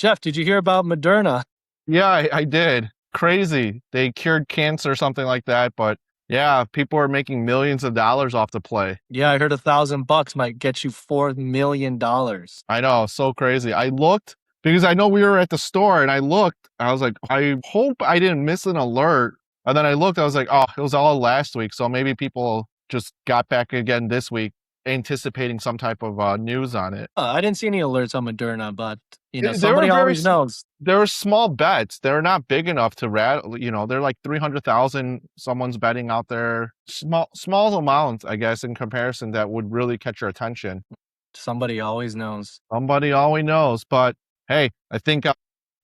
Jeff, did you hear about Moderna? Yeah, I did. Crazy. They cured cancer or something like that. But yeah, people are making millions of dollars off the play. Yeah, I heard $1,000 might get you $4 million. I know, so crazy. I looked because I know we were at the store and I looked. I was like, I hope I didn't miss an alert. And then I looked, I was like, oh, it was all last week. So maybe people just got back again this week, anticipating some type of news on it. I didn't see any alerts on Moderna, but They were somebody always knows. they were small bets. They're not big enough to they're like 300,000 someone's betting out there. Small amounts, I guess, in comparison that would really catch your attention. Somebody always knows. Somebody always knows. But hey, I think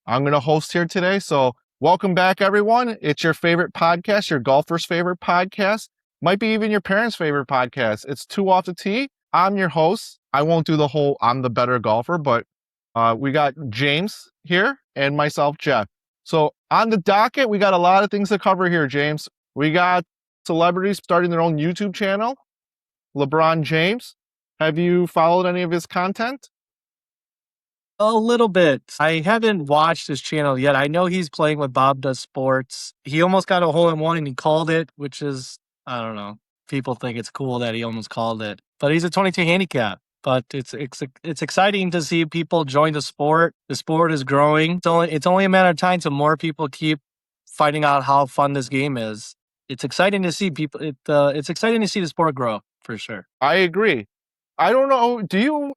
I'm going to host here today. So welcome back, everyone. It's your favorite podcast, your golfer's favorite podcast, might be even your parents' favorite podcast. It's Two Off the Tee. I'm your host. I won't do the whole I'm the better golfer, but we got James here and myself, Jeff. So on the docket, we got a lot of things to cover here, James. We got celebrities starting their own YouTube channel. LeBron James. Have you followed any of his content? A little bit. I haven't watched his channel yet. I know he's playing with Bob Does Sports. He almost got a hole in one and he called it, which is, I don't know. People think it's cool that he almost called it. But he's a 22 handicap. But it's exciting to see people join the sport. The sport is growing. It's only a matter of time till more people keep finding out how fun this game is. It's exciting to see people. It's exciting to see the sport grow for sure. I agree. I don't know.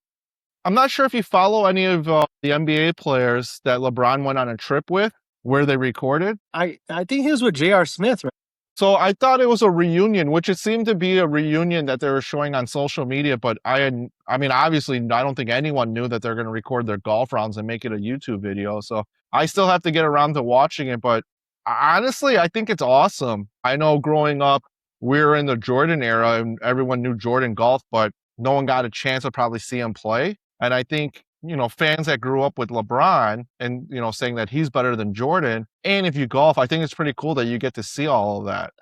I'm not sure if you follow any of the NBA players that LeBron went on a trip with where they recorded. I think he was with J.R. Smith, right? So I thought it was a reunion, which it seemed to be a reunion that they were showing on social media. But I mean, obviously, I don't think anyone knew that they're going to record their golf rounds and make it a YouTube video. So I still have to get around to watching it. But honestly, I think it's awesome. I know growing up, we were in the Jordan era and everyone knew Jordan golf, but no one got a chance to probably see him play. And I think, fans that grew up with LeBron and, saying that he's better than Jordan. And if you golf, I think it's pretty cool that you get to see all of that.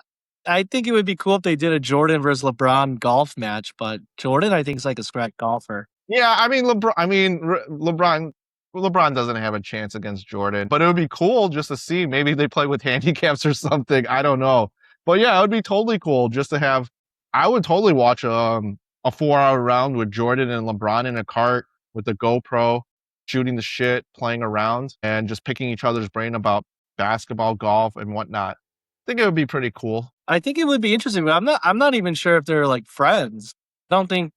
I think it would be cool if they did a Jordan versus LeBron golf match, but Jordan, I think, is like a scratch golfer. Yeah, I mean, LeBron doesn't have a chance against Jordan, but it would be cool just to see. Maybe they play with handicaps or something. I don't know. But yeah, it would be totally cool just to have. I would totally watch a 4-hour round with Jordan and LeBron in a cart with the GoPro, shooting the shit, playing around, and just picking each other's brain about basketball, golf, and whatnot. I think it would be pretty cool. I think it would be interesting, but I'm not even sure if they're like friends. I don't think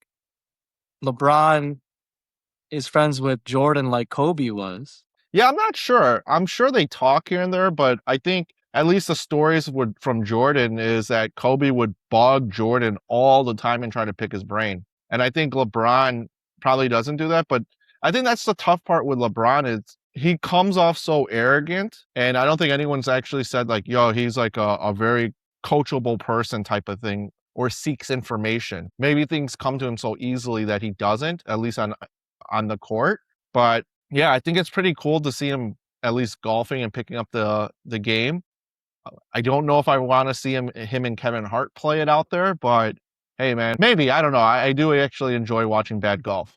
LeBron is friends with Jordan like Kobe was. Yeah, I'm not sure. I'm sure they talk here and there, but I think at least the stories from Jordan is that Kobe would bug Jordan all the time and try to pick his brain. And I think LeBron probably doesn't do that, but I think that's the tough part with LeBron is he comes off so arrogant. And I don't think anyone's actually said like, yo, he's like a very coachable person type of thing or seeks information. Maybe things come to him so easily that he doesn't, at least on the court. But yeah, I think it's pretty cool to see him at least golfing and picking up the game. I don't know if I want to see him and Kevin Hart play it out there, but hey, man, maybe. I don't know. I do actually enjoy watching bad golf.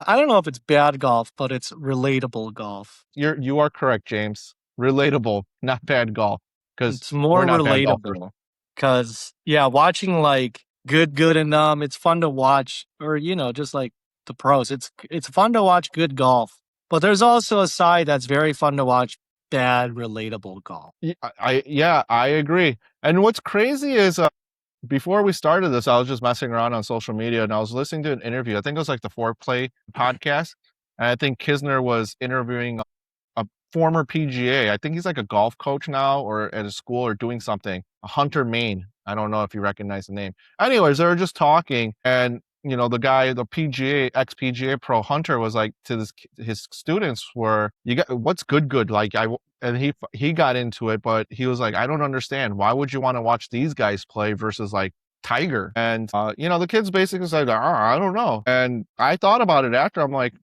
I don't know if it's bad golf, but it's relatable golf. You are correct, James. Relatable, not bad golf. Because it's more relatable. Because watching like good and it's fun to watch, or just like the pros. It's fun to watch good golf, but there's also a side that's very fun to watch. Bad relatable golf. I agree. And what's crazy is before we started this, I was just messing around on social media and I was listening to an interview. I think it was like the Foreplay podcast. And I think Kisner was interviewing a former PGA. I think he's like a golf coach now or at a school or doing something. Hunter Main. I don't know if you recognize the name. Anyways, they were just talking and the guy, the PGA, ex-PGA pro Hunter was like to his students what's good? Like and he got into it, but he was like, I don't understand. Why would you want to watch these guys play versus like Tiger? And, the kids basically said, I don't know. And I thought about it after. I'm like,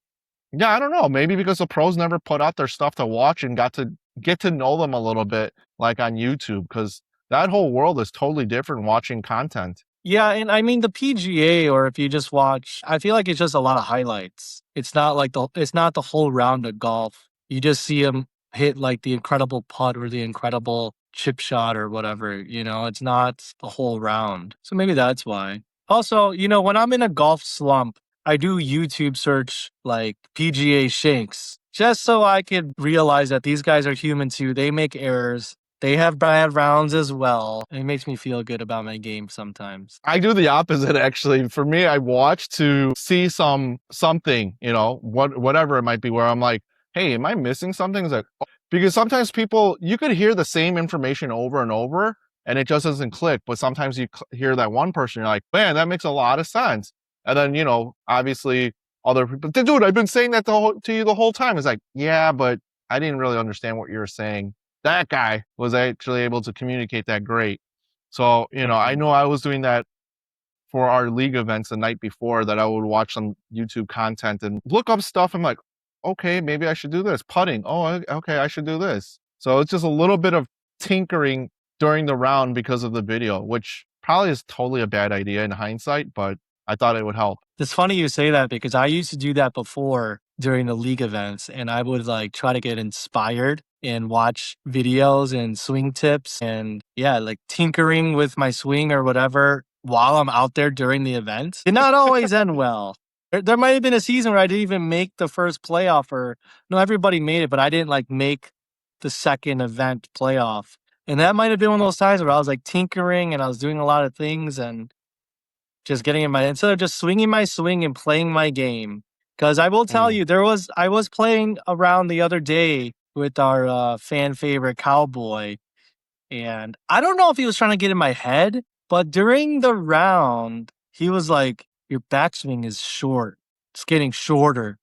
yeah, I don't know. Maybe because the pros never put out their stuff to watch and got to get to know them a little bit like on YouTube, because that whole world is totally different watching content. Yeah, and I mean the PGA, or if you just watch, I feel like it's just a lot of highlights. It's not the whole round of golf. You just see him hit like the incredible putt or the incredible chip shot or whatever, it's not the whole round. So maybe that's why. Also, when I'm in a golf slump, I do YouTube search like PGA Shanks just so I could realize that these guys are human too. They make errors. They have bad rounds as well. It makes me feel good about my game sometimes. I do the opposite actually. For me, I watch to see something, whatever it might be, where I'm like, hey, am I missing something? It's like, oh, because sometimes people, you could hear the same information over and over and it just doesn't click. But sometimes you hear that one person, you're like, man, that makes a lot of sense. And then, obviously other people, dude, I've been saying that to you the whole time. It's like, yeah, but I didn't really understand what you were saying. That guy was actually able to communicate that great. So, I Mhm. know I was doing that for our league events the night before, that I would watch some YouTube content and look up stuff. I'm like, okay, maybe I should do this. Putting. Oh, okay, I should do this. So it's just a little bit of tinkering during the round because of the video, which probably is totally a bad idea in hindsight, but I thought it would help. It's funny you say that because I used to do that before during the league events, and I would like try to get inspired and watch videos and swing tips and yeah, like tinkering with my swing or whatever while I'm out there during the event. Did not always end well. There might have been a season where I didn't even make the first playoff, or no, everybody made it, but I didn't like make the second event playoff. And that might have been one of those times where I was like tinkering and I was doing a lot of things and just getting in my instead of just swinging my swing and playing my game. Because I will tell Mm. you, I was playing around the other day with our fan favorite Cowboy, and I don't know if he was trying to get in my head, but during the round, he was like, "Your backswing is short. It's getting shorter."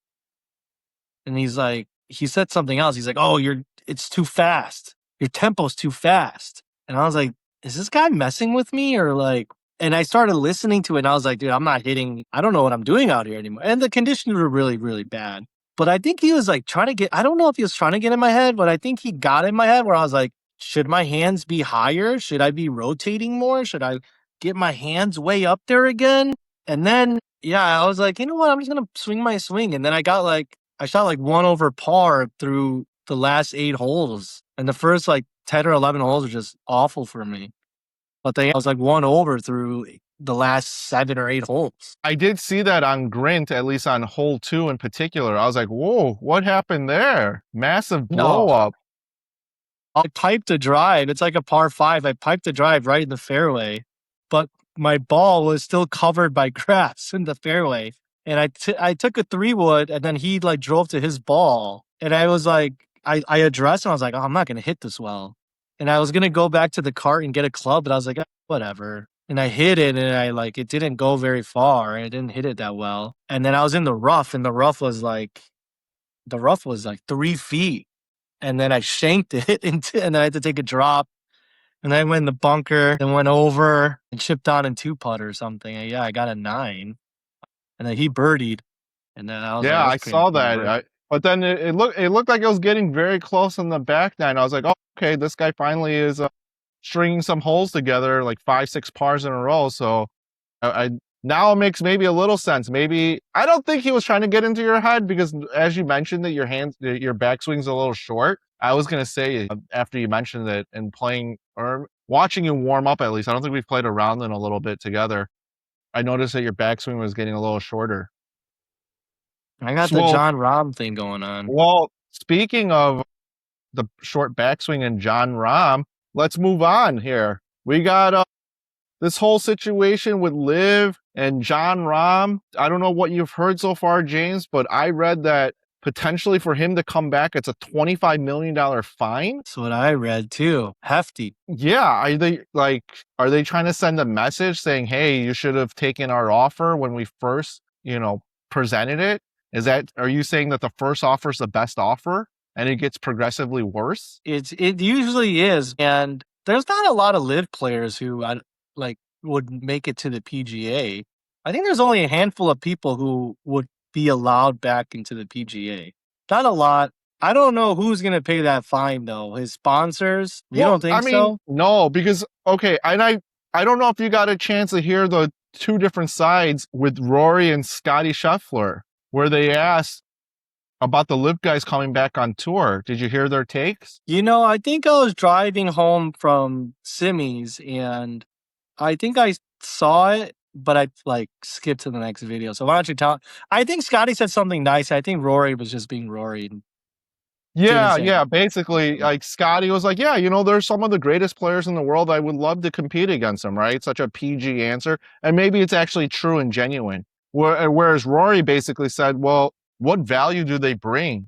And he said something else. He's like, "Oh, it's too fast. Your tempo's too fast." And I was like, "Is this guy messing with me or like?" And I started listening to it, and I was like, "Dude, I'm not hitting. I don't know what I'm doing out here anymore." And the conditions were really, really bad. But I think he was like trying to get. I don't know if he was trying to get in my head, but I think he got in my head where I was like, "Should my hands be higher? Should I be rotating more? Should I get my hands way up there again?" And then, yeah, I was like, "You know what? I'm just gonna swing my swing." And then I shot like 1 over par through the last 8 holes, and the first, like, 10 or 11 holes were just awful for me, but I was like 1 over through the last 7 or 8 holes. I did see that on Grint, at least on hole 2 in particular. I was like, whoa, what happened there? Massive blow No. up. I piped a drive, it's like a par 5, I piped a drive right in the fairway, but my ball was still covered by grass in the fairway, and I took a 3-wood, and then he, like, drove to his ball, and I was like I addressed, and I was like, "Oh, I'm not gonna hit this well." And I was gonna go back to the cart and get a club, but I was like, whatever." And I hit it, and it didn't go very far, and I didn't hit it that well, and then I was in the rough, and the rough was, like, 3 feet. And then I shanked it and then I had to take a drop, and then I went in the bunker, then went over and chipped on in 2 putt or something, and yeah, I got a 9, and then he birdied, and then I was like, Yeah, I "Okay, saw that. whatever." But then it looked like it was getting very close on the back nine. I was like, oh, okay, this guy finally is stringing some holes together, like 5, 6 pars in a row. So I now it makes maybe a little sense. Maybe I don't think he was trying to get into your head because, as you mentioned, that your backswing's a little short. I was gonna say after you mentioned it and playing or watching you warm up, at least I don't think we've played a round in a little bit together. I noticed that your backswing was getting a little shorter. I got So, the well, Jon Rahm thing going on. well, speaking of the short backswing and Jon Rahm, let's move on here. We got this whole situation with Liv and Jon Rahm. I don't know what you've heard so far, James, but I read that potentially for him to come back, it's a $25 million fine. That's what I read too. Hefty. Yeah, are they trying to send a message saying, "Hey, you should have taken our offer when we first, presented it"? Are you saying that the first offer is the best offer and it gets progressively worse? It usually is, and there's not a lot of live players who like would make it to the PGA. I think there's only a handful of people who would be allowed back into the PGA. Not a lot. I don't know who's gonna pay that fine though. His sponsors? You Well, don't I think mean, so? no, because okay, and I don't know if you got a chance to hear the two different sides with Rory and Scottie Scheffler, where they asked about the Live guys coming back on tour. Did you hear their takes? I think I was driving home from Simmy's and I think I saw it, but I like skipped to the next video. So why don't you tell? I think Scotty said something nice. I think Rory was just being Rory and didn't Yeah, say yeah. anything. Basically, like Scottie was like, yeah, there's some of the greatest players in the world. I would love to compete against them, right? Such a PG answer. And maybe it's actually true and genuine. Whereas Rory basically said, well, what value do they bring?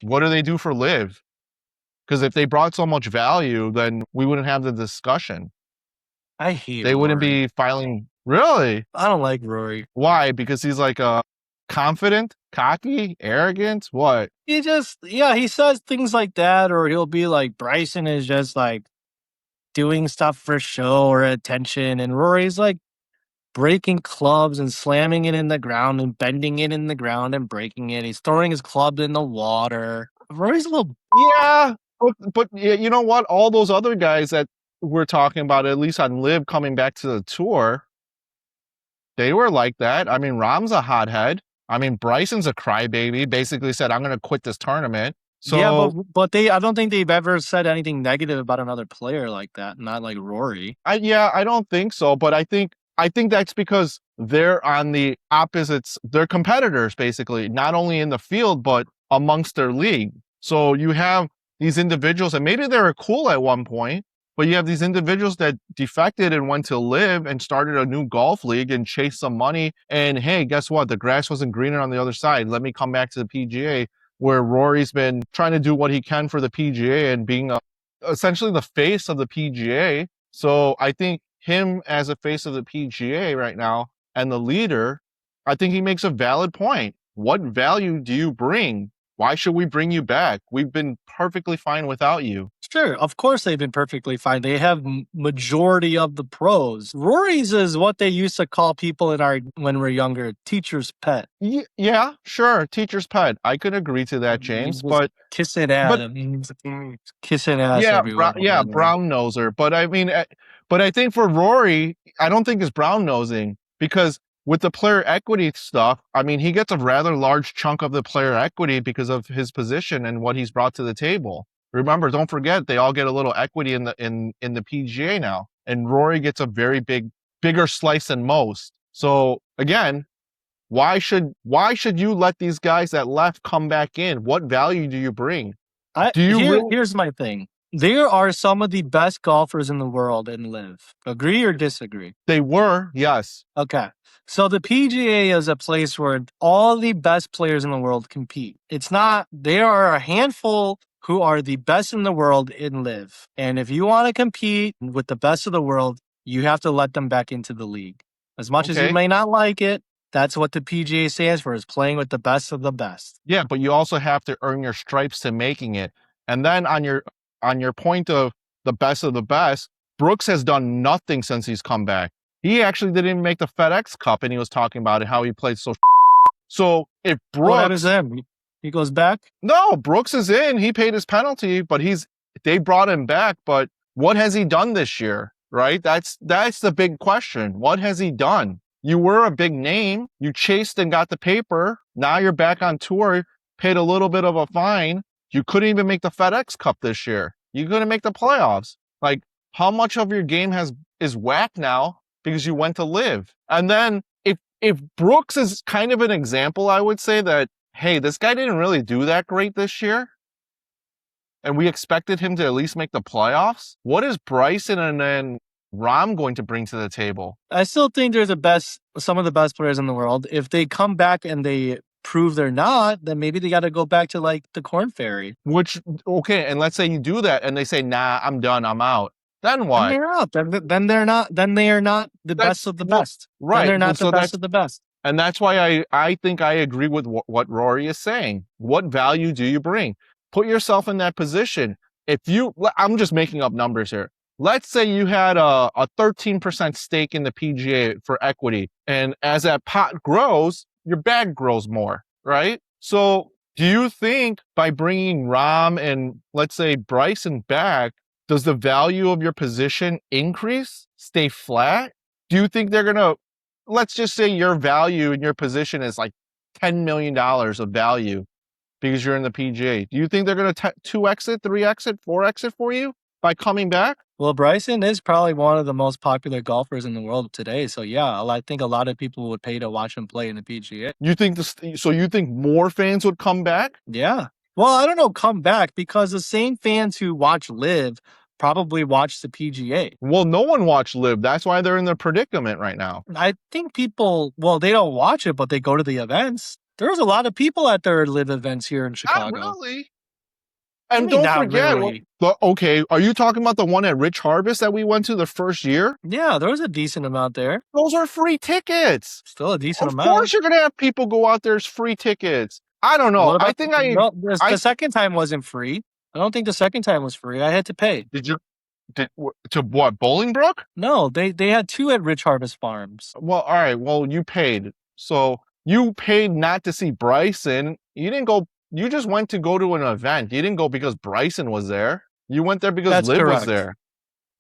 What do they do for Live? Because if they brought so much value, then we wouldn't have the discussion. I hate They wouldn't Rory. be filing. Really? I don't like Rory. Why? Because he's like confident, cocky, arrogant. What? He says things like that, or he'll be like, Bryson is just like doing stuff for show or attention, and Rory's like breaking clubs and slamming it in the ground and bending it in the ground and breaking it. He's throwing his club in the water. Rory's a little. Yeah, but you know what? All those other guys that we're talking about, at least on Live coming back to the tour, they were like that. I mean, Rahm's a hothead. I mean, Bryson's a crybaby. Basically said, "I'm going to quit this tournament." Yeah, So, I don't think they've ever said anything negative about another player like that. Not like Rory. I don't think so. But I think that's because they're on the opposites. They're competitors, basically, not only in the field but amongst their league. So you have these individuals, and maybe they were cool at one point, but you have these individuals that defected and went to Live and started a new golf league and chased some money. And hey, guess what? The grass wasn't greener on the other side. Let me come back to the PGA, where Rory's been trying to do what he can for the PGA and being essentially the face of the PGA. So I think him as a face of the PGA right now and the leader, I think he makes a valid point. What value do you bring? Why should we bring you back? We've been perfectly fine without you. Sure, of course they've been perfectly fine. They have majority of the pros. Rory's is what they used to call people when we're younger, teacher's pet. Yeah, sure. Teacher's pet. I could agree to that, He James. was kissing But him, kissing ass yeah, everywhere. yeah, brown noser. But I mean, but I think for Rory, I don't think it's brown nosing, because with the player equity stuff, I mean, he gets a rather large chunk of the player equity because of his position and what he's brought to the table. Remember, don't forget, they all get a little equity in the PGA now, and Rory gets a very bigger slice than most. So again, why should you let these guys that left come back in? What value do you bring? Do you really? Here's my thing. There are some of the best golfers in the world in Live. Agree or disagree? They were, yes. Okay. So the PGA is a place where all the best players in the world compete. It's not, there are a handful who are the best in the world in Live. And if you want to compete with the best of the world, you have to let them back into the league. As much as you Okay. may not like it, that's what the PGA stands for, is playing with the best of the best. Yeah, but you also have to earn your stripes to making it. And then on your point of the best of the best, Brooks has done nothing since he's come back. He actually didn't even make the FedEx Cup, and he was talking about it, how he played so. So if What happens Brooks, to him? He goes back? no, Brooks is in. He paid his penalty, but they brought him back. But what has he done this year? Right? That's the big question. What has he done? You were a big name. You chased and got the paper. Now you're back on tour, paid a little bit of a fine. You couldn't even make the FedEx Cup this year. You couldn't make the playoffs. Like, how much of your game is whack now because you went to Live? And then if Brooks is kind of an example, I would say that, hey, this guy didn't really do that great this year, and we expected him to at least make the playoffs. What is Bryson and then Rahm going to bring to the table? I still think they're some of the best players in the world. If they come back and they prove they're not, then maybe they got to go back to like the Corn Ferry. Okay, and let's say you do that and they say, nah, I'm done, I'm out. Then Then what? they're out. Then they're not. Then they are not the best of the best. Right. Then they're not So the best of the best. And that's why I think I agree with what Rory is saying. What value do you bring? Put yourself in that position. I'm just making up numbers here. Let's say you had a 13% stake in the PGA for equity. And as that pot grows, your bag grows more, right? So do you think by bringing Rahm and let's say Bryson back, does the value of your position increase? stay flat? Do you think they're going to, let's just say your value in your position is like $10 million of value because you're in the PGA. Do you think they're going to 2x it, 3x it, 4x it for you by coming back? Well, Bryson is probably one of the most popular golfers in the world today. So yeah, I think a lot of people would pay to watch him play in the PGA. You think this? So you think more fans would come back? Yeah. Well, I don't know, come back, because the same fans who watch Live probably watch the PGA. Well, no one watched Live. That's why they're in their predicament right now. I think people, well, they don't watch it, but they go to the events. There's a lot of people at their Live events here in Chicago. Not really. I And mean, don't not forget, really. okay, are you talking about the one at Rich Harvest that we went to the first year? Yeah, there was a decent amount there. Those are free tickets. Still a decent Of amount. course you're going to have people go out there as free tickets. I don't know. What about I think no, the second time wasn't free. I don't think the second time was free. I had to pay. To what, Bolingbrook? No, they had two at Rich Harvest Farms. Well, all right. Well, you paid. So you paid not to see Bryson. You didn't go. You just went to go to an event. You didn't go because Bryson was there. You went there because That's Liv was correct. there.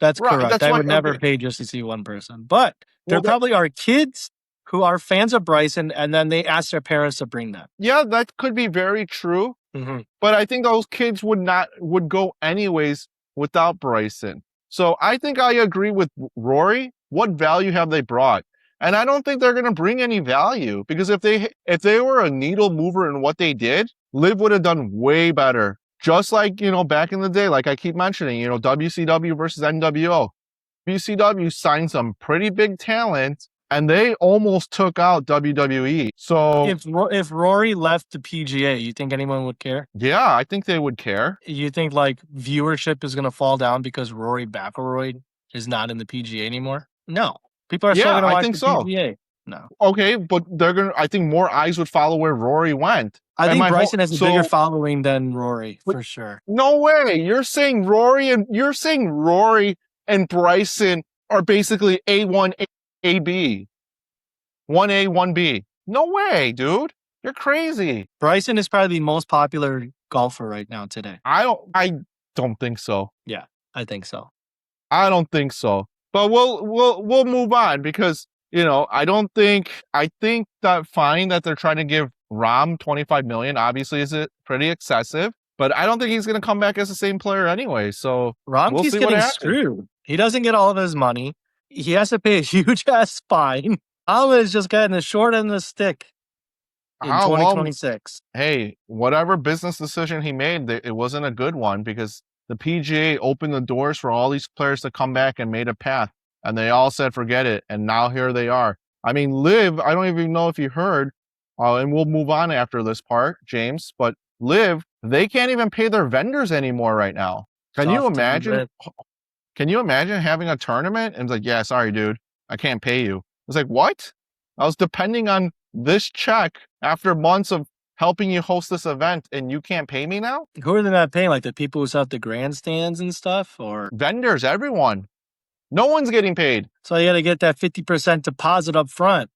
That's Right, correct. that's I why- would never okay. pay just to see one person. But there Well, that- probably are kids who are fans of Bryson, and then they ask their parents to bring them. Yeah, that could be very true. Mhm. But I think those kids would go anyways without Bryson. So I think I agree with Rory. What value have they brought? And I don't think they're going to bring any value, because if they were a needle mover in what they did, Liv would have done way better. Just like, back in the day, like I keep mentioning, WCW versus NWO. WCW signed some pretty big talent, and they almost took out WWE. So If Rory left the PGA, you think anyone would care? yeah, I think they would care. You think like viewership is going to fall down because Rory McIlroy is not in the PGA anymore? No, people are still Yeah, going to I watch think the so. PGA. No, Okay, but I think more eyes would follow where Rory went. I And think my whole- Bryson has a so- bigger following than Rory But- for sure. No way. You're saying Rory and Bryson are basically A1, AB. 1A, 1B. No way, dude. You're crazy. Bryson is probably the most popular golfer right now today. I don't think so. I think so. I don't think so. But we'll move on, because I think that fine that they're trying to give Rahm $25 million obviously is pretty excessive, but I don't think he's going to come back as the same player anyway. So Rahm we'll keeps see what getting happens. screwed. He doesn't get all of his money. He has to pay a huge ass fine. Rahm is just getting the short end of the stick in Ah, well, 2026. hey, whatever business decision he made, it wasn't a good one, because the PGA opened the doors for all these players to come back and made a path, and they all said forget it, and now here they are. I mean, Liv, I don't even know if you heard, and we'll move on after this part, James, but Liv, they can't even pay their vendors anymore right now. Can you Tough to be imagine? Liv. Can you imagine having a tournament and it's like, yeah, sorry, dude, I can't pay you. It's like, what? I was depending on this check after months of helping you host this event, and you can't pay me now? Who are they not paying? Like the people who set up the grandstands and stuff? Or Vendors, everyone. No one's getting paid. so you got to get that 50% deposit up front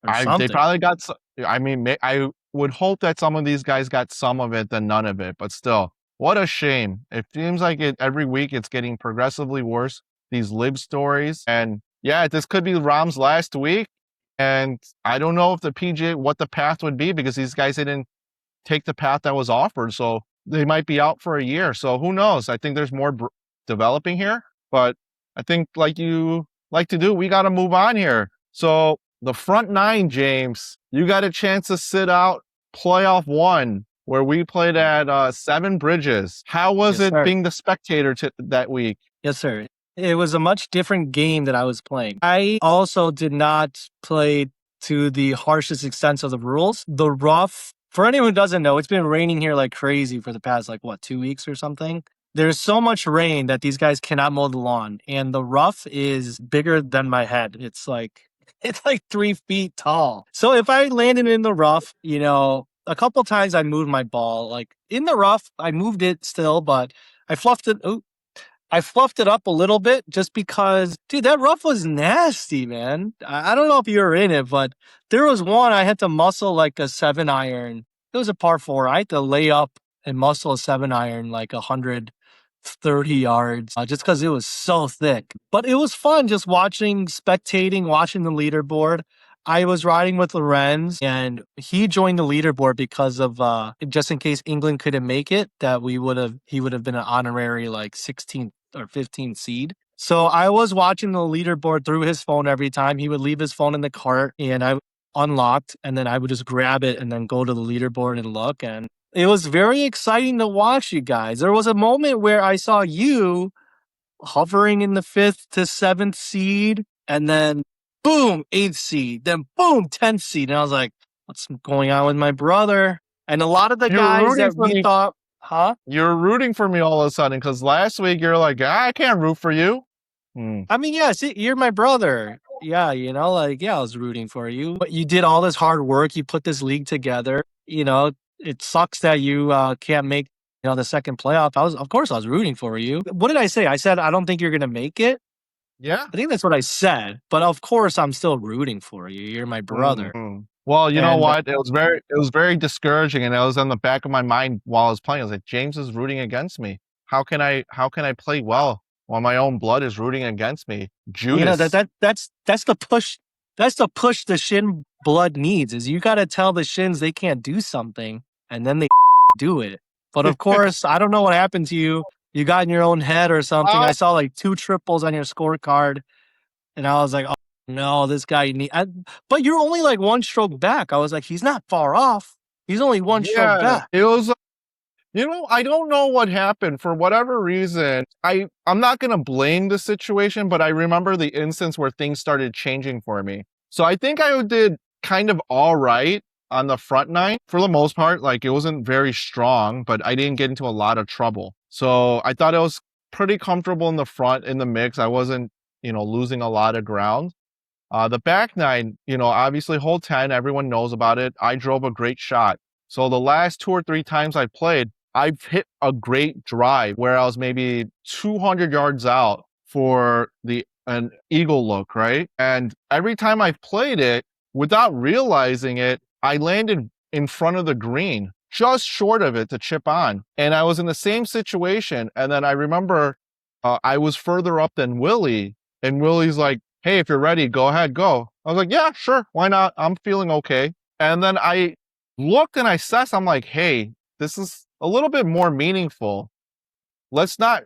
or They something. probably got, I would hope that some of these guys got some of it than none of it, but still, what a shame. It seems like every week it's getting progressively worse, these Liv stories. And yeah, this could be Rahm's last week. And I don't know if the PGA, what the path would be, because these guys didn't take the path that was offered. So they might be out for a year. So who knows? I think there's more developing here, but I think like you like to do, we got to move on here. So the front nine, James, you got a chance to sit out playoff one, where we played at Seven Bridges. How was Yes, it sir. being the spectator that week? Yes, sir. It was a much different game that I was playing. I also did not play to the harshest extent of the rules. The rough, for anyone who doesn't know, it's been raining here like crazy for the past, 2 weeks or something. There's so much rain that these guys cannot mow the lawn. And the rough is bigger than my head. It's like 3 feet tall. So if I landed in the rough, a couple times I moved my ball. Like in the rough, I moved it still, but I fluffed it. I fluffed it up a little bit just because, dude, that rough was nasty, man. I don't know if you were in it, but there was one I had to muscle like a 7-iron. It was a par 4. I had to lay up and muscle a 7-iron like 100 30 yards just because it was so thick. But it was fun just spectating, watching the leaderboard. I was riding with Lorenz, and he joined the leaderboard because of just in case England couldn't make it, that he would have been an honorary like 16th or 15th seed. So I was watching the leaderboard through his phone every time. He would leave his phone in the cart, and I unlocked, and then I would just grab it and then go to the leaderboard and look. And it was very exciting to watch you guys. There was a moment where I saw you hovering in the 5th to 7th seed, and then boom, 8th seed, then boom, 10th seed. And I was like, what's going on with my brother? And a lot of the You're guys rooting that for we me. thought, huh? You're rooting for me all of a sudden because last week you're like, I can't root for you. I mean, yeah, see, you're my brother. Yeah, I was rooting for you. But you did all this hard work. You put this league together. It sucks that you can't make, the second playoff. Of course, I was rooting for you. What did I say? I said, I don't think you're going to make it. Yeah. I think that's what I said. But of course, I'm still rooting for you. You're my brother. Well, you know And what? It was very discouraging, and it was on the back of my mind while I was playing. I was like, James is rooting against me. How can I play well while my own blood is rooting against me? Judas. that's the push. That's the push the shin blood needs. Is you got to tell the shins they can't do something, and then they do it. But of course, I don't know what happened to you. You got in your own head or something. Uh, I saw like 2 triples on your scorecard, and I was like, oh no, this guy but you're only like 1 stroke back. I was like, he's not far off. He's only 1 stroke yeah, back. it was. I don't know what happened for whatever reason. I'm not gonna blame the situation, but I remember the instance where things started changing for me. So I think I did kind of all right on the front nine for the most part. Like it wasn't very strong, but I didn't get into a lot of trouble. So I thought I was pretty comfortable in the front in the mix. I wasn't, losing a lot of ground. The back nine, obviously hole 10, everyone knows about it. I drove a great shot. So the last 2 or 3 times I played, I've hit a great drive where I was maybe 200 yards out for an eagle look, right? And every time I've played it, without realizing it, I landed in front of the green, just short of it to chip on. And I was in the same situation. And then I remember I was further up than Willie, and Willie's like, hey, if you're ready, go ahead, go. I was like, yeah, sure. Why not? I'm feeling okay. And then I looked and I assessed, I'm like, hey, this is a little bit more meaningful. Let's not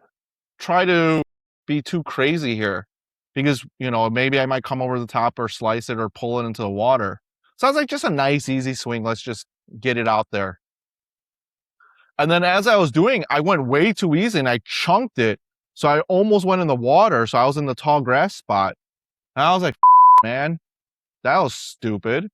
try to be too crazy here because, maybe I might come over the top or slice it or pull it into the water. Sounds like just a nice, easy swing. Let's just get it out there. And then as I was doing, I went way too easy and I chunked it. So I almost went in the water. So I was in the tall grass spot. And I was like, man, that was stupid.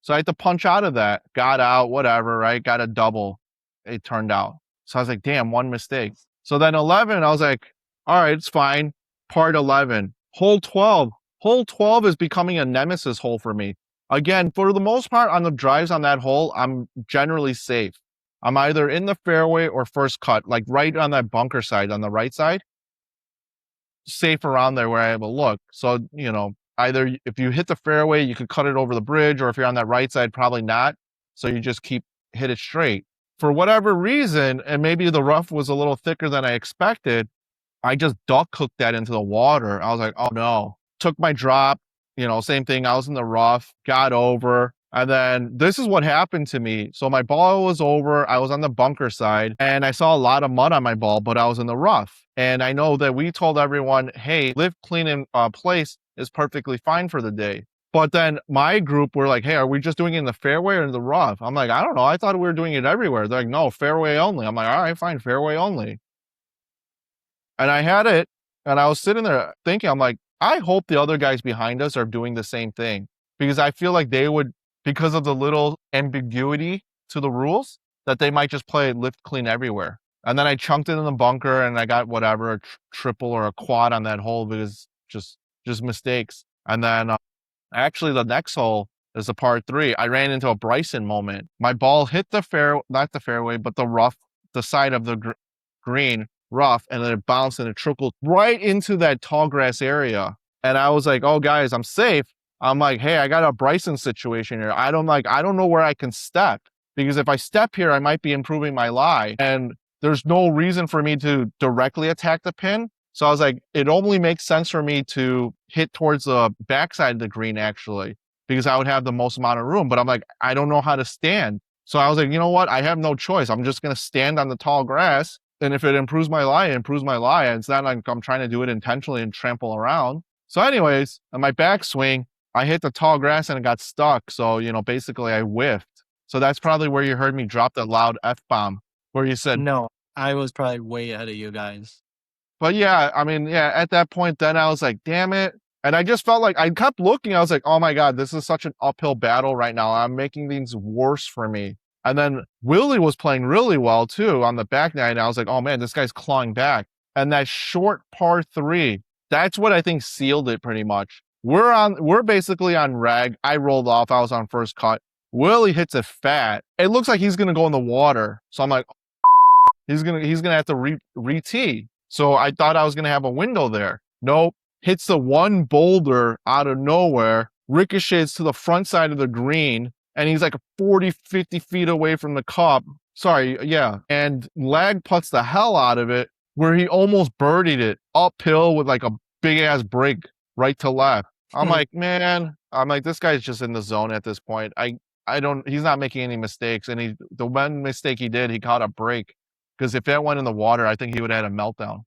So I had to punch out of that. Got out, whatever, right? Got a double, it turned out. So I was like, damn, one mistake. So then 11, I was like, all right, it's fine. Part 11. Hole 12. Hole 12 is becoming a nemesis hole for me. Again, for the most part, on the drives on that hole, I'm generally safe. I'm either in the fairway or first cut, like right on that bunker side, on the right side. Safe around there where I have a look. So, either if you hit the fairway, you could cut it over the bridge, or if you're on that right side, probably not. So you just hit it straight. For whatever reason, and maybe the rough was a little thicker than I expected, I just duck hooked that into the water. I was like, oh no. Took my drop, same thing. I was in the rough, got over. And then this is what happened to me. So my ball was over. I was on the bunker side and I saw a lot of mud on my ball, but I was in the rough. And I know that we told everyone, hey, live clean in place is perfectly fine for the day. But then my group were like, hey, are we just doing it in the fairway or in the rough? I'm like, I don't know. I thought we were doing it everywhere. They're like, no, fairway only. I'm like, all right, fine, fairway only. And I had it and I was sitting there thinking, I'm like, I hope the other guys behind us are doing the same thing because I feel like they would, because of the little ambiguity to the rules, that they might just play lift clean everywhere. And then I chunked it in the bunker and I got whatever, a triple or a quad on that hole because just mistakes. And then actually the next hole is a par 3. I ran into a Bryson moment. My ball hit not the fairway, but the rough, the side of the green rough, and then it bounced and it trickled right into that tall grass area. And I was like, oh guys, I'm safe. I'm like, hey, I got a Bryson situation here. I don't know where I can step because if I step here, I might be improving my lie. And there's no reason for me to directly attack the pin. So I was like, it only makes sense for me to hit towards the backside of the green actually, because I would have the most amount of room. But I'm like, I don't know how to stand. So I was like, you know what? I have no choice. I'm just going to stand on the tall grass. And if it improves my lie, it improves my lie. And it's not like I'm trying to do it intentionally and trample around. So, anyways, on my backswing, I hit the tall grass and it got stuck. So, basically I whiffed. So that's probably where you heard me drop the loud F bomb, where you said, No, I was probably way ahead of you guys. but yeah, I mean, yeah, at that point, then I was like, damn it. And I just felt like I kept looking. I was like, oh my God, this is such an uphill battle right now. I'm making things worse for me. And then Willie was playing really well too on the back nine. I was like, oh man, this guy's clawing back. And that short par three, that's what I think sealed it pretty much. We're basically on rag. I rolled off. I was on first cut. Willie hits it fat. It looks like he's gonna go in the water. So I'm like, he's gonna have to re-tee. So I thought I was gonna have a window there. Nope. Hits the one boulder out of nowhere, ricochets to the front side of the green, and he's like 40, 50 feet away from the cup. Sorry, yeah. And lag putts the hell out of it, where he almost birdied it uphill with like a big ass break right to left. I'm like, man, this guy's just in the zone at this point. He's not making any mistakes. And the one mistake he did, he caught a break. Because if that went in the water, I think he would have had a meltdown.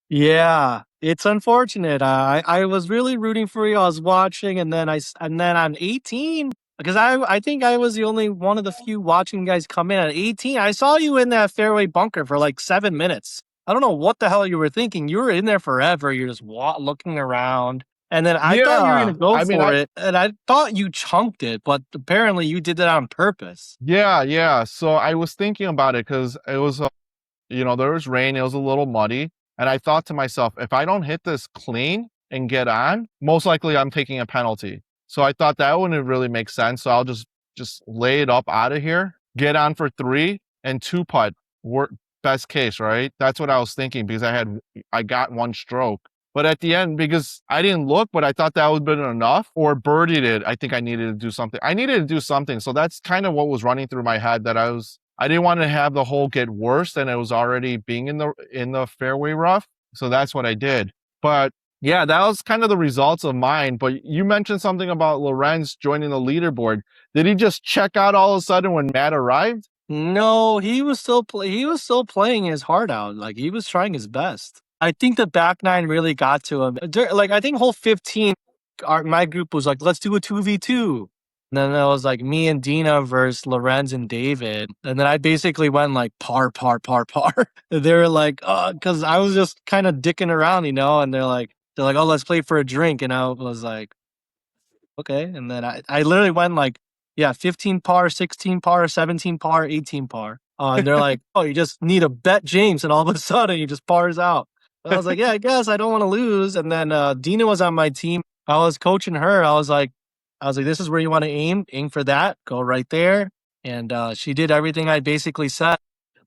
Yeah, it's unfortunate. I was really rooting for you. I was watching, and then on 18, because I think I was the only one of the few watching you guys come in at 18. I saw you in that fairway bunker for like 7 minutes. I don't know what the hell you were thinking. You were in there forever. You're just looking around. And then I thought you were gonna Yeah. go I mean, for it, and I thought you chunked it, but apparently you did that on purpose. yeah. So I was thinking about it because it was, there was rain. It was a little muddy. And I thought to myself, if I don't hit this clean and get on, most likely I'm taking a penalty. So I thought that wouldn't really make sense. So I'll just lay it up out of here, get on for 3 and 2 putt. Best case, right? That's what I was thinking because I got 1 stroke. But at the end, because I didn't look, but I thought that would have been enough, or birdied it, I think I needed to do something. I needed to do something. So that's kind of what was running through my head, that I didn't want to have the hole get worse than it was already being in the fairway rough. So that's what I did. But yeah, that was kind of the results of mine. But you mentioned something about Lorenz joining the leaderboard. Did he just check out all of a sudden when Matt arrived? No, he was still playing his heart out. Like, he was trying his best. I think the back nine really got to him. Like, I think hole 15, my group was like, let's do a 2v2. And then it was like me and Dina versus Lorenz and David. And then I basically went like par, par, par, par. They were like, because I was just kind of dicking around, and they're like, oh, let's play for a drink. And I was like, okay. And then I literally went like, yeah, 15 par, 16 par, 17 par, 18 par. And they're like, oh, you just need to bet James. And all of a sudden he just pars out. And I was like, yeah, I guess I don't want to lose. And then Dina was on my team. I was coaching her. I was like, this is where you want to aim. Aim for that. Go right there. And she did everything I basically said.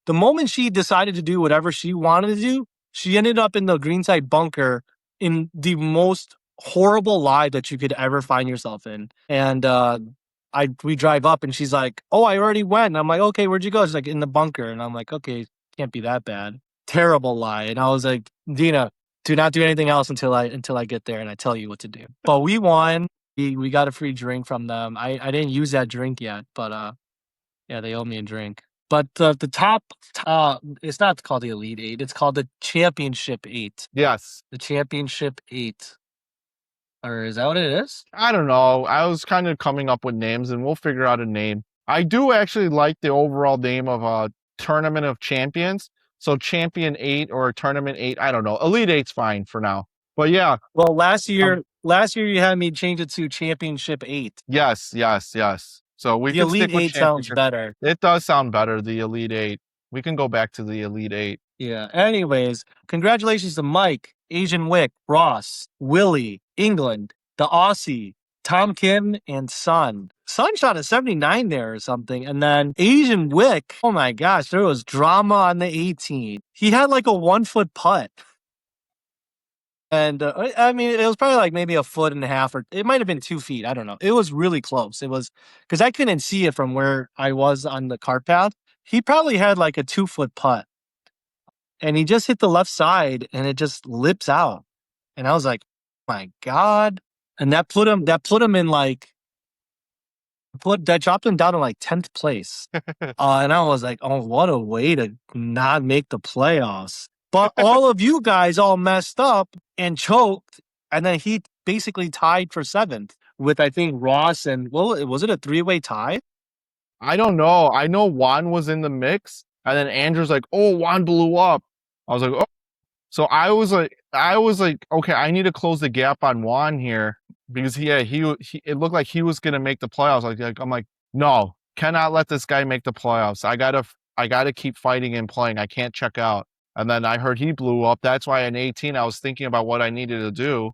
The moment she decided to do whatever she wanted to do, she ended up in the greenside bunker in the most horrible lie that you could ever find yourself in. And we drive up and she's like, oh, I already went. And I'm like, okay, where'd you go? She's like, in the bunker. And I'm like, okay, can't be that bad. Terrible lie. And I was like, Dina, do not do anything else until I get there and I tell you what to do. But we won. We got a free drink from them. I didn't use that drink yet, but yeah, they owe me a drink. But the top, it's not called the Elite Eight. It's called the Championship Eight. Yes. The Championship Eight. Or is that what it is? I don't know. I was kind of coming up with names, and we'll figure out a name. I do actually like the overall name of a Tournament of Champions. So Champion 8 or Tournament 8. I don't know. Elite 8's fine for now. But yeah. Well, last year you had me change it to Championship 8. Yes. So we The can Elite stick with 8 sounds Championship. better. It does sound better, the Elite 8. We can go back to the Elite 8. Yeah. Anyways, congratulations to Mike, Asian Wick, Ross, Willie, England, the Aussie, Tom Kim, and Sun. Sun shot a 79 there or something. And then Asian Wick, oh my gosh, there was drama on the 18. He had like a 1 foot putt. And I mean, it was probably like maybe a foot and a half, or it might have been 2 feet. I don't know. It was really close. It was because I couldn't see it from where I was on the cart path. He probably had like a 2 foot putt, and he just hit the left side, and it just lips out. And I was like, "My God!" And that put him in like that dropped him down to like 10th place. And I was like, "Oh, what a way to not make the playoffs!" But all of you guys all messed up and choked, and then he basically tied for 7th with I think Ross and well, was it a 3-way tie? I don't know. I know Juan was in the mix, and then Andrew's like, "Oh, Juan blew up." I was like, "Oh." So I was like, okay, I need to close the gap on Juan here because he it looked like he was gonna make the playoffs. I'm like, no, cannot let this guy make the playoffs. I gotta keep fighting and playing. I can't check out. And then I heard he blew up. That's why in 18 I was thinking about what I needed to do,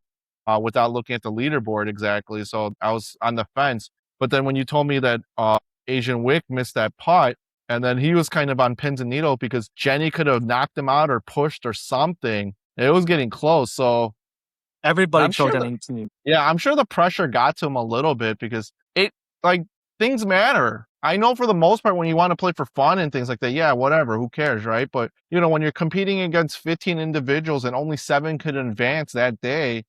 without looking at the leaderboard exactly. So I was on the fence. But then when you told me that Asian Wick missed that putt, and then he was kind of on pins and needles because Jenny could have knocked him out or pushed or something. It was getting close. So Everybody I'm sure choked on that, 18. yeah, I'm sure the pressure got to him a little bit because it, like, things matter. I know for the most part when you want to play for fun and things like that, yeah, whatever, who cares, right? But when you're competing against 15 individuals and only 7 could advance that day,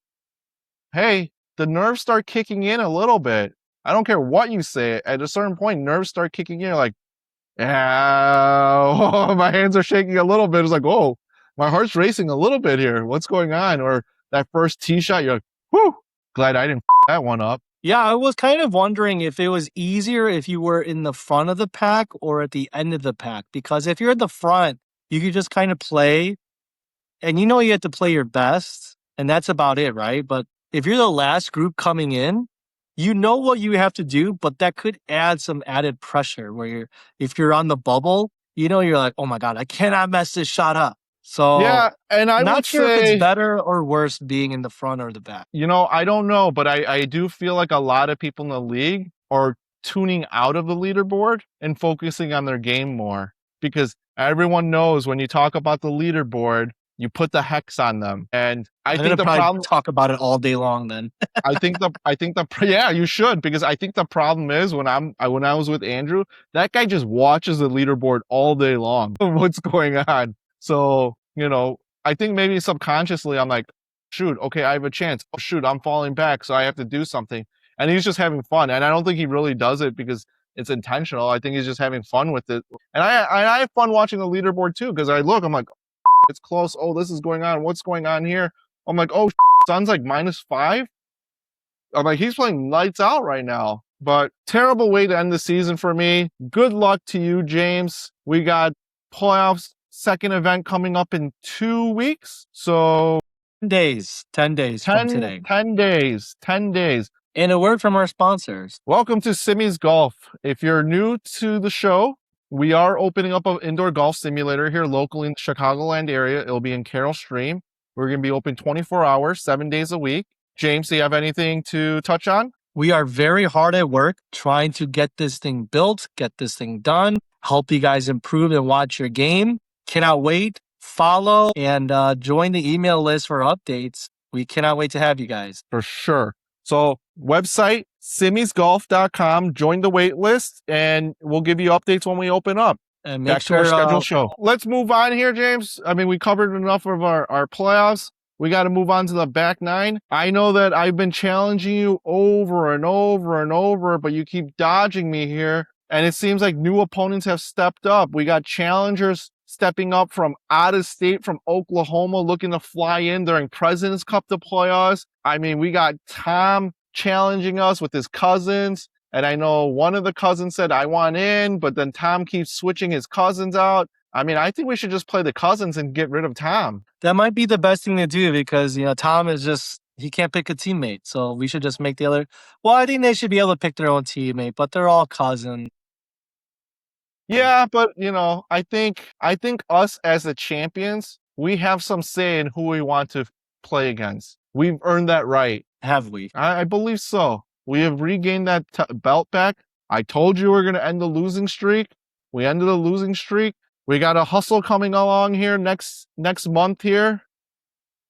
hey, the nerves start kicking in a little bit. I don't care what you say. At a certain point, nerves start kicking in. You're like, yeah, my hands are shaking a little bit. It's like, oh, my heart's racing a little bit here. What's going on? Or that first tee shot, you're like, whew, glad I didn't that one up. Yeah, I was kind of wondering if it was easier if you were in the front of the pack or at the end of the pack. Because if you're at the front, you could just kind of play and you have to play your best, and that's about it, right? But if you're the last group coming in, you know what you have to do, but that could add some added pressure where if you're on the bubble, you're like, oh my God, I cannot mess this shot up. So Yeah, and I would not sure if it's say, better or worse being in the front or the back. I don't know, but I do feel like a lot of people in the league are tuning out of the leaderboard and focusing on their game more because everyone knows when you talk about the leaderboard, you put the hex on them. And I I'm think gonna the probably problem talk about it all day long then. I think the yeah, you should because I think the problem is when I was with Andrew, that guy just watches the leaderboard all day long. What's going on? So, I think maybe subconsciously I'm like, shoot, okay, I have a chance. Oh shoot, I'm falling back, so I have to do something. And he's just having fun. And I don't think he really does it because it's intentional. I think he's just having fun with it. And I have fun watching the leaderboard too, because I'm like, it's close. Oh, this is going on. What's going on here? I'm like, oh, Sun's like -5. I'm like, he's playing lights out right now. But terrible way to end the season for me. Good luck to you, James. We got playoffs second event coming up in 2 weeks. So 10 days from 10, today. 10 days, 10 days. And a word from our sponsors. Welcome to Simmy's Golf. If you're new to the show, we are opening up an indoor golf simulator here locally in the Chicagoland area. It'll be in Carroll Stream. We're going to be open 24 hours, 7 days a week. James, do you have anything to touch on? We are very hard at work trying to get this thing built, get this thing done, help you guys improve and watch your game. Cannot wait. Follow and join the email list for updates. We cannot wait to have you guys. For sure. So website, simmysgolf.com, join the wait list, and we'll give you updates when we open up. And make Back to sure our scheduled show. Let's move on here, James. I mean, we covered enough of our playoffs. We got to move on to the back nine. I know that I've been challenging you over and over and over, but you keep dodging me here. And it seems like new opponents have stepped up. We got challengers stepping up from out of state, from Oklahoma, looking to fly in during President's Cup to play us. I mean, we got Tom challenging us with his cousins. And I know one of the cousins said, I want in, but then Tom keeps switching his cousins out. I mean, I think we should just play the cousins and get rid of Tom. That might be the best thing to do because, Tom is he can't pick a teammate. So we should just make the other. Well, I think they should be able to pick their own teammate, but they're all cousins. Yeah, but I think us as the champions, we have some say in who we want to play against. We've earned that right. Have we? I believe so. We have regained that belt back. I told you we're going to end the losing streak. We ended the losing streak. We got a hustle coming along here next month here.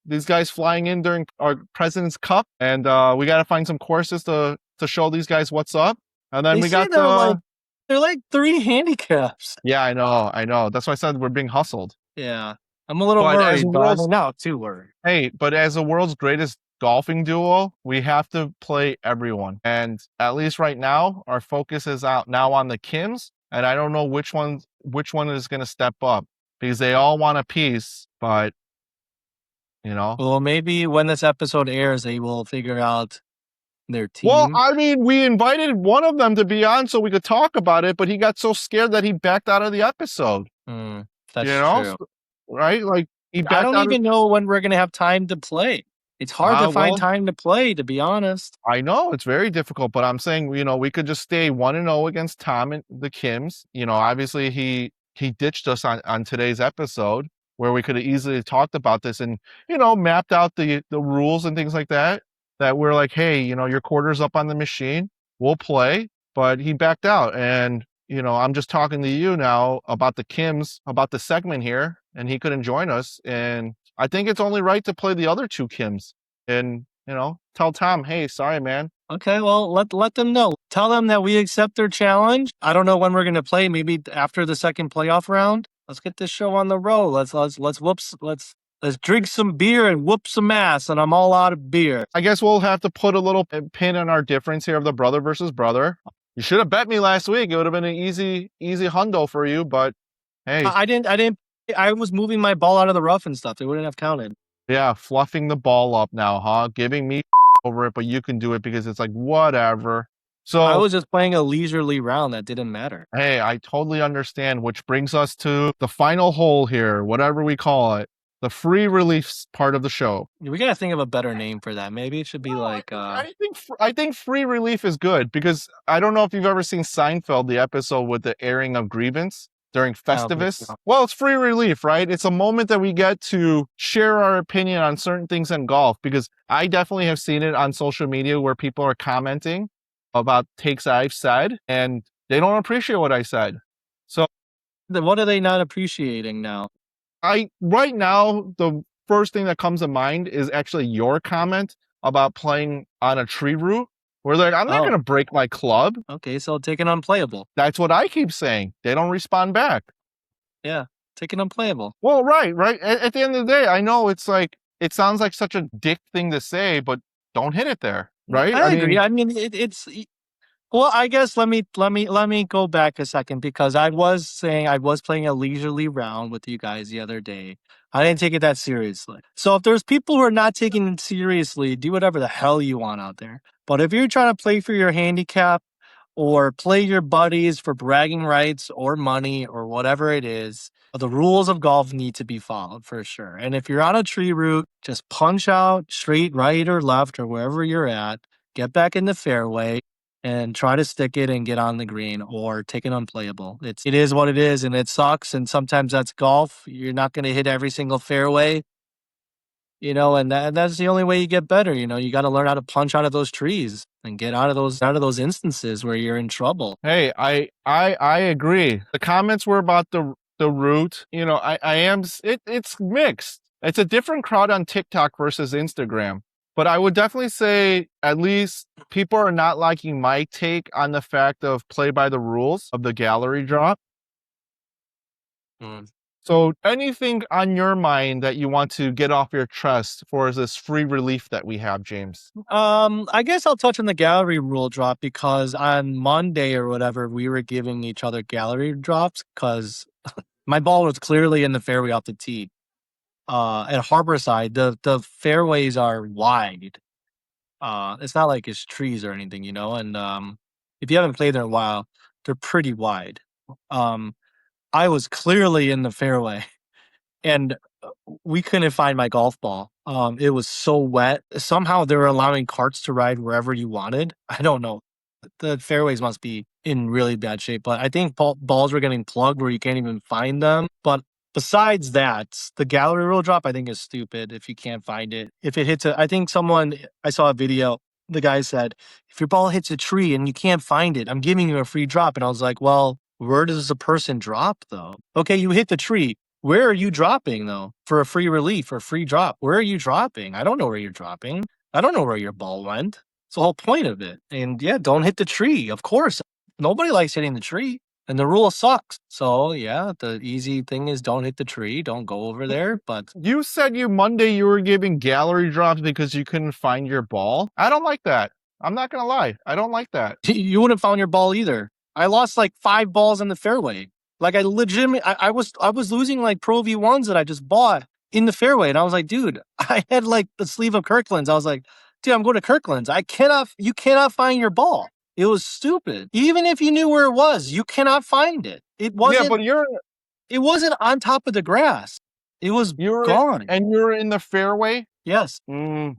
these guys flying in during our President's Cup, and we got to find some courses to show these guys what's up. And then They we say got the they're like 3 handicaps. yeah, I know. That's why I said we're being hustled. Yeah. I'm a little But as worried, a but I world's mean, not too worried. Hey, but as the world's greatest golfing duo, we have to play everyone. And at least right now, our focus is out now on the Kims, and I don't know which one is going to step up because they all want a piece, but you know. Well, maybe when this episode airs, they will figure out their Well, team. I mean, we invited one of them to be on so we could talk about it, but he got so scared that he backed out of the episode. That's You know, true. right? Like he I backed don't out of even know when we're gonna have time to play. It's hard to find well, time to play, to be honest. I know it's very difficult, but I'm saying, we could just stay 1-0 against Tom and the Kims. Obviously he ditched us on today's episode where we could have easily talked about this and, mapped out the rules and things like that. That we're like, hey, your quarter's up on the machine, we'll play. But he backed out. And, I'm just talking to you now about the Kims, about the segment here, and he couldn't join us. And I think it's only right to play the other two Kims and tell Tom, hey, sorry, man. Okay, well, let them know. Tell them that we accept their challenge. I don't know when we're gonna play. Maybe after the second playoff round. Let's get this show on the road. Let's drink some beer and whoop some ass. And I'm all out of beer. I guess we'll have to put a little pin in our difference here of the brother versus brother. You should have bet me last week. It would have been an easy hundo for you. But hey, I didn't. I was moving my ball out of the rough and stuff. They wouldn't have counted. Yeah, fluffing the ball up now, huh? Giving me over it, but you can do it because it's like whatever. So I was just playing a leisurely round that didn't matter. Hey, I totally understand, which brings us to the final hole here, whatever we call it, the free release part of the show. We gotta think of a better name for that. Maybe it should be I think free relief is good because I don't know if you've ever seen Seinfeld, the episode with the airing of grievance during Festivus. so. Well, it's free relief, right? It's a moment that we get to share our opinion on certain things in golf because I definitely have seen it on social media where people are commenting about takes I've said and they don't appreciate what I said. So What are they not appreciating now? right now, the first thing that comes to mind is actually your comment about playing on a tree root. Where they're like, I'm not going to break my club. Okay, so take an unplayable. That's what I keep saying. They don't respond back. Yeah, take an unplayable. Well, right. At the end of the day, I know it's like, it sounds like such a dick thing to say, but don't hit it there, right? I agree. I mean, it's well. I guess let me go back a second because I was saying I was playing a leisurely round with you guys the other day. I didn't take it that seriously. So if there's people who are not taking it seriously, do whatever the hell you want out there. But if you're trying to play for your handicap or play your buddies for bragging rights or money or whatever it is, the rules of golf need to be followed for sure. And if you're on a tree route, just punch out straight right or left or wherever you're at, get back in the fairway and try to stick it and get on the green or take an unplayable. It is what it is and it sucks. And sometimes that's golf. You're not going to hit every single fairway. And that's the only way you get better. You got to learn how to punch out of those trees and get out of those instances where you're in trouble. Hey, I agree. The comments were about the route. It's mixed. It's a different crowd on TikTok versus Instagram. But I would definitely say at least people are not liking my take on the fact of play by the rules of the gallery drop. So anything on your mind that you want to get off your chest for this free relief that we have, James? I guess I'll touch on the gallery rule drop because on Monday or whatever, we were giving each other gallery drops because my ball was clearly in the fairway off the tee. At Harborside, the fairways are wide. It's not like it's trees or anything, and if you haven't played there in a while, they're pretty wide. I was clearly in the fairway and we couldn't find my golf ball. It was so wet. Somehow they were allowing carts to ride wherever you wanted. I don't know. The fairways must be in really bad shape, but I think balls were getting plugged where you can't even find them. But besides that, the gallery rule drop I think is stupid if you can't find it. If it hits I saw a video, the guy said, if your ball hits a tree and you can't find it, I'm giving you a free drop. And I was like, well, where does a person drop though? Okay, you hit the tree. Where are you dropping though for a free relief or free drop? Where are you dropping? I don't know where you're dropping. I don't know where your ball went. It's the whole point of it. And yeah, don't hit the tree. Of course, nobody likes hitting the tree. And the rule sucks. So yeah, the easy thing is don't hit the tree. Don't go over there. But You said Monday you were giving gallery drops because you couldn't find your ball. I don't like that. I'm not gonna lie. I don't like that. you wouldn't have found your ball either. I lost like 5 balls in the fairway. Like I legitimately, I was losing like Pro V1s that I just bought in the fairway, and I was like, dude, I had like the sleeve of Kirkland's. I was like, dude, I'm going to Kirkland's. You cannot find your ball. It was stupid. Even if you knew where it was, you cannot find it. Yeah, but It wasn't on top of the grass. It was gone. you're in the fairway. Yes. Well,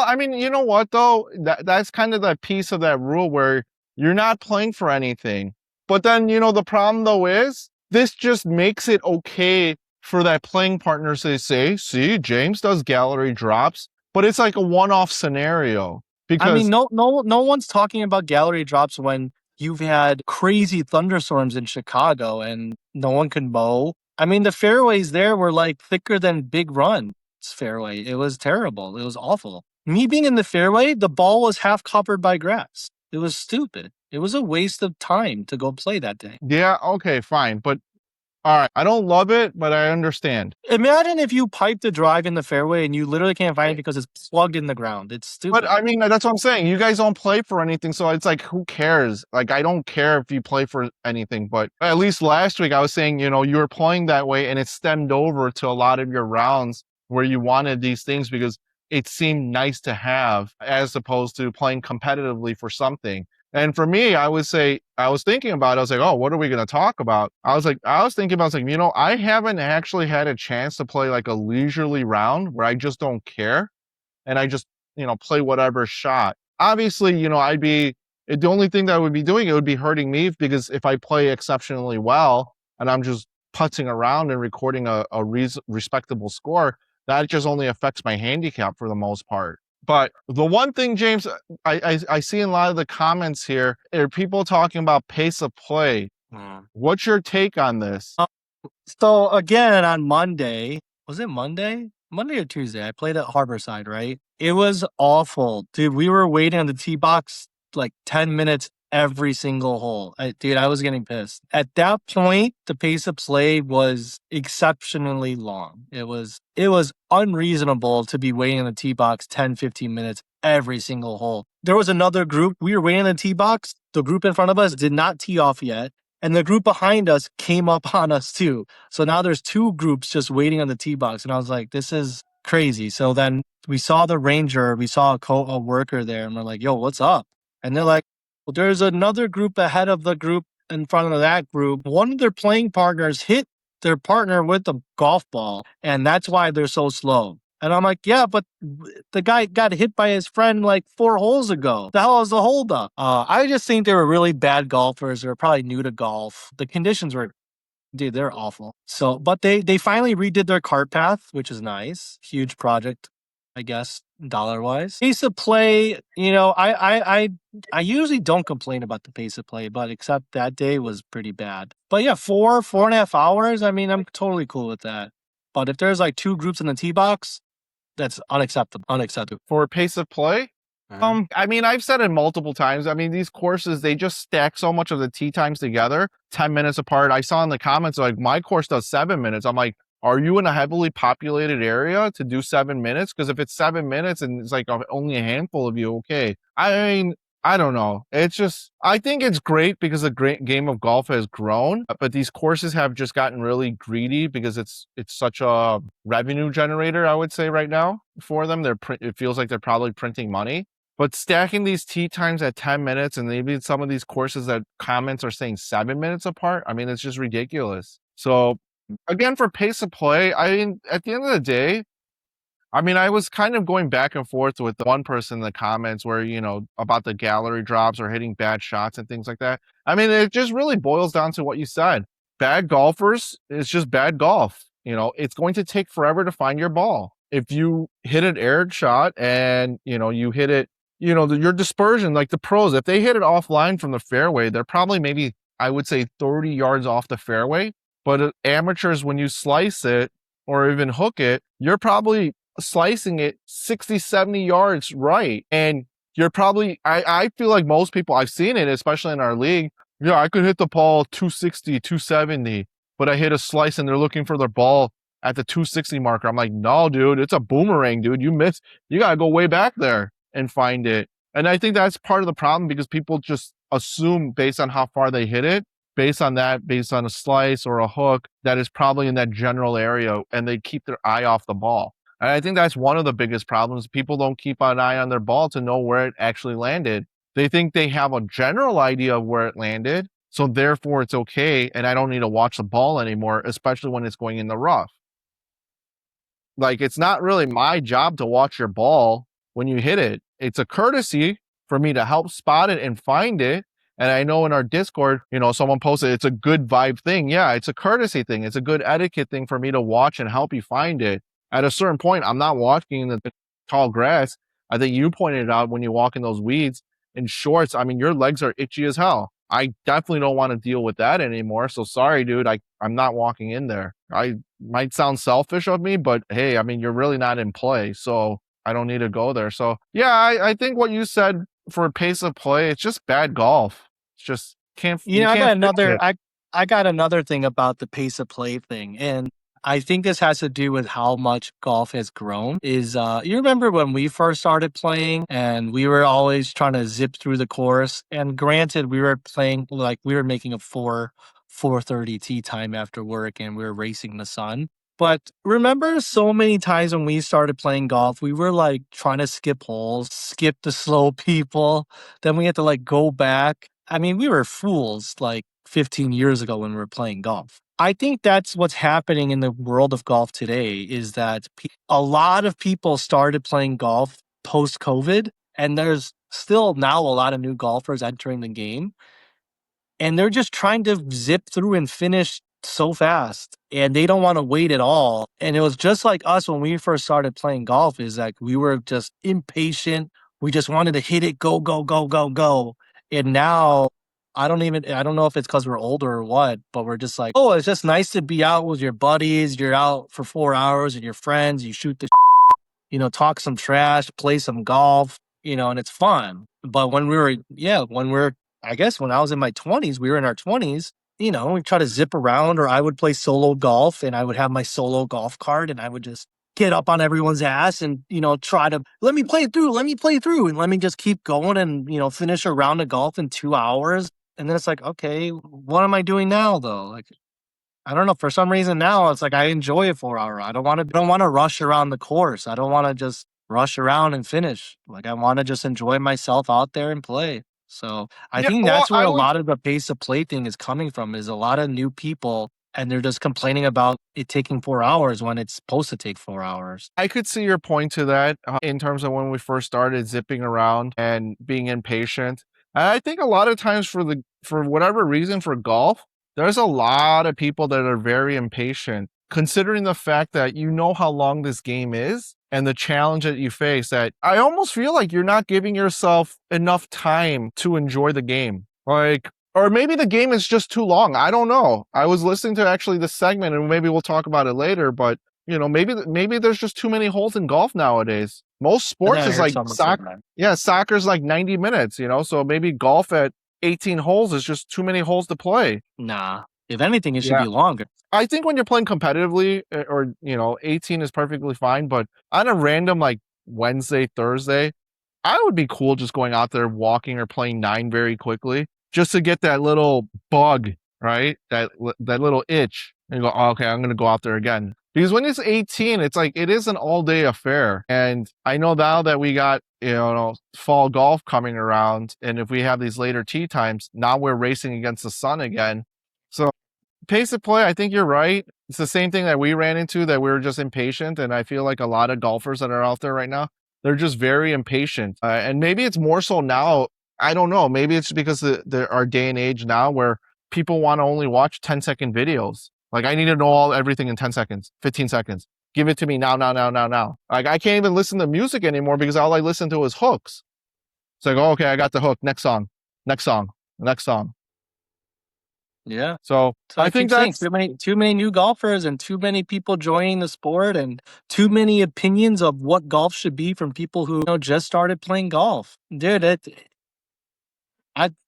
I mean, you know what though? That's kind of that piece of that rule where you're not playing for anything. But then, the problem though is this just makes it okay for that playing partner to say, see, James does gallery drops, but it's like a one-off scenario. I mean, Because no one's talking about gallery drops when you've had crazy thunderstorms in Chicago and no one can mow. I mean, the fairways there were like thicker than Big Run's fairway. It was terrible. It was awful. Me being in the fairway, the ball was half covered by grass. It was stupid. It was a waste of time to go play that day. yeah, okay, fine. But all right, I don't love it, but I understand. Imagine if you piped a drive in the fairway and you literally can't find it because it's plugged in the ground. It's stupid. But I mean, that's what I'm saying. You guys don't play for anything, so it's like, who cares? Like, I don't care if you play for anything. But at least last week, I was saying, you were playing that way, and it stemmed over to a lot of your rounds where you wanted these things because it seemed nice to have, as opposed to playing competitively for something. And for me, I was thinking about it. I was like, oh, what are we going to talk about? I was thinking about, like, I haven't actually had a chance to play like a leisurely round where I just don't care and I just, play whatever shot. Obviously, the only thing that I would be doing, it would be hurting me because if I play exceptionally well and I'm just putzing around and recording a respectable score, that just only affects my handicap for the most part. But the one thing, James, I see in a lot of the comments here are people talking about pace of play. What's your take on this? So again, on Monday, was it Monday? Monday or Tuesday? I played at Harborside, right? It was awful. Dude, we were waiting on the tee box like 10 minutes every single hole. I was getting pissed. At that point, the pace of play was exceptionally long. It was unreasonable to be waiting on the tee box 10, 15 minutes every single hole. There was another group. We were waiting on the tee box. The group in front of us did not tee off yet. And the group behind us came up on us too. So now there's 2 groups just waiting on the tee box. And I was like, this is crazy. So then we saw the ranger, we saw a worker there, and we're like, yo, what's up? And they're like, well, there's another group ahead of the group in front of that group. One of their playing partners hit their partner with a golf ball, and that's why they're so slow. And I'm like, yeah, but the guy got hit by his friend like 4 holes ago. The hell is the holdup? I just think they were really bad golfers. They were probably new to golf. The conditions were, dude, they're awful. So, but they finally redid their cart path, which is nice. Huge project, I guess, dollar-wise. Pace of play, I usually don't complain about the pace of play, but except that day was pretty bad. But yeah, 4.5 hours, I mean, I'm totally cool with that. But if there's like 2 groups in the tee box, that's unacceptable. For pace of play? I mean, I've said it multiple times. I mean, these courses, they just stack so much of the tee times together, 10 minutes apart. I saw in the comments, like, my course does 7 minutes. I'm like, are you in a heavily populated area to do 7 minutes? Because if it's 7 minutes and it's like only a handful of you, okay. I mean, I don't know. It's just, I think it's great because the great game of golf has grown, but these courses have just gotten really greedy because it's such a revenue generator, I would say right now for them. It feels like they're probably printing money, but stacking these tee times at 10 minutes and maybe some of these courses that comments are saying 7 minutes apart. I mean, it's just ridiculous. So again, for pace of play, I mean, at the end of the day, I mean, I was kind of going back and forth with the one person in the comments where, about the gallery drops or hitting bad shots and things like that. I mean, it just really boils down to what you said. Bad golfers, it's just bad golf. It's going to take forever to find your ball. If you hit an aired shot and, you hit it, your dispersion, like the pros, if they hit it offline from the fairway, they're probably maybe, I would say 30 yards off the fairway. But amateurs, when you slice it or even hook it, you're probably slicing it 60, 70 yards right. And you're probably, I feel like most people, I've seen it, especially in our league. Yeah, I could hit the ball 260, 270, but I hit a slice and they're looking for their ball at the 260 marker. I'm like, no, dude, it's a boomerang, dude. You missed. You got to go way back there and find it. And I think that's part of the problem because people just assume based on how far they hit it, based on that, based on a slice or a hook, that is probably in that general area, and they keep their eye off the ball. And I think that's one of the biggest problems. People don't keep an eye on their ball to know where it actually landed. They think they have a general idea of where it landed, so therefore it's okay, and I don't need to watch the ball anymore, especially when it's going in the rough. Like, it's not really my job to watch your ball when you hit it. It's a courtesy for me to help spot it and find it. And I know in our Discord, someone posted it's a good vibe thing. Yeah, it's a courtesy thing. It's a good etiquette thing for me to watch and help you find it. At a certain point, I'm not walking in the tall grass. I think you pointed it out when you walk in those weeds in shorts. I mean, your legs are itchy as hell. I definitely don't want to deal with that anymore. So sorry, dude. I'm not walking in there. I might sound selfish of me, but hey, I mean, you're really not in play. So I don't need to go there. So yeah, I think what you said for pace of play, it's just bad golf. It's just You you know, can't fix it. I got another thing about the pace of play thing, and I think this has to do with how much golf has grown. You remember when we first started playing and we were always trying to zip through the course? And granted, we were playing like we were making a 4:30 tee time after work and we were racing the sun. But remember so many times when we started playing golf, we were like trying to skip holes, skip the slow people. Then we had to like go back. I mean, we were fools like 15 years ago when we were playing golf. I think that's what's happening in the world of golf today is that a lot of people started playing golf post COVID, and there's still now a lot of new golfers entering the game, and they're just trying to zip through and finish so fast, and they don't want to wait at all. And it was just like us when we first started playing golf, is like we were just impatient. We just wanted to hit it, go, go, go, go, go. And now I don't know if it's because we're older or what, but we're just like, oh, it's just nice to be out with your buddies. You're out for 4 hours and your friends, you shoot the talk some trash, play some golf, and it's fun. But I guess when I was in my 20s, we were in our 20s, we try to zip around, or I would play solo golf and I would have my solo golf cart and I would just get up on everyone's ass and, try to let me play through and let me just keep going and, finish a round of golf in 2 hours. And then it's like, okay, what am I doing now though? Like, I don't know. For some reason now it's like I enjoy a 4 hour. I don't want to rush around the course. I don't want to just rush around and finish. Like I want to just enjoy myself out there and play. So I Yeah, think well, that's where a lot of the pace of play thing is coming from, is a lot of new people and they're just complaining about it taking 4 hours when it's supposed to take 4 hours. I could see your point to that in terms of when we first started zipping around and being impatient. And I think a lot of times for whatever reason for golf, there's a lot of people that are very impatient, considering the fact that you know how long this game is and the challenge that you face. That I almost feel like you're not giving yourself enough time to enjoy the game. Like, or maybe the game is just too long. I don't know. I was listening to actually this segment, and maybe we'll talk about it later, but maybe there's just too many holes in golf nowadays. Most I think sports I is heard like someone say soccer. that. Yeah, soccer's like 90 minutes, so maybe golf at 18 holes is just too many holes to play. Nah. If anything, it should Yeah. be longer. I think when you're playing competitively or 18 is perfectly fine, but on a random like Wednesday, Thursday, I would be cool just going out there walking or playing 9 very quickly just to get that little bug, right? That little itch and go, oh, okay, I'm going to go out there again. Because when it's 18, it's like it is an all-day affair. And I know now that we got, fall golf coming around, and if we have these later tee times, now we're racing against the sun again. So pace of play, I think you're right. It's the same thing that we ran into, that we were just impatient. And I feel like a lot of golfers that are out there right now, they're just very impatient. And maybe it's more so now. I don't know. Maybe it's because our day and age now where people want to only watch 10-second videos. Like, I need to know everything in 10 seconds, 15 seconds. Give it to me now, now, now, now, now. Like, I can't even listen to music anymore because all I listen to is hooks. It's like, oh, okay, I got the hook. Next song, next song, next song. Yeah. So So I I think keep saying that's too many new golfers and too many people joining the sport and too many opinions of what golf should be from people who just started playing golf. Dude, it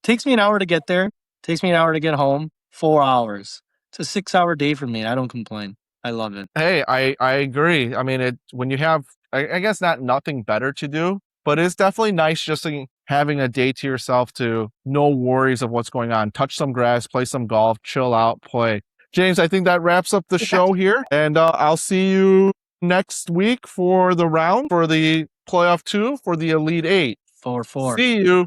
takes me an hour to get there. Takes me an hour to get home. 4 hours. It's a 6 hour day for me. I don't complain. I love it. hey, I agree. I mean, when you have, I guess not nothing better to do, but it's definitely nice just having a day to yourself to no worries of what's going on. Touch some grass, play some golf, chill out, play. James, I think that wraps up the show here, and I'll see you next week for the round for the playoff 2 for the Elite 8. 4-4. See you.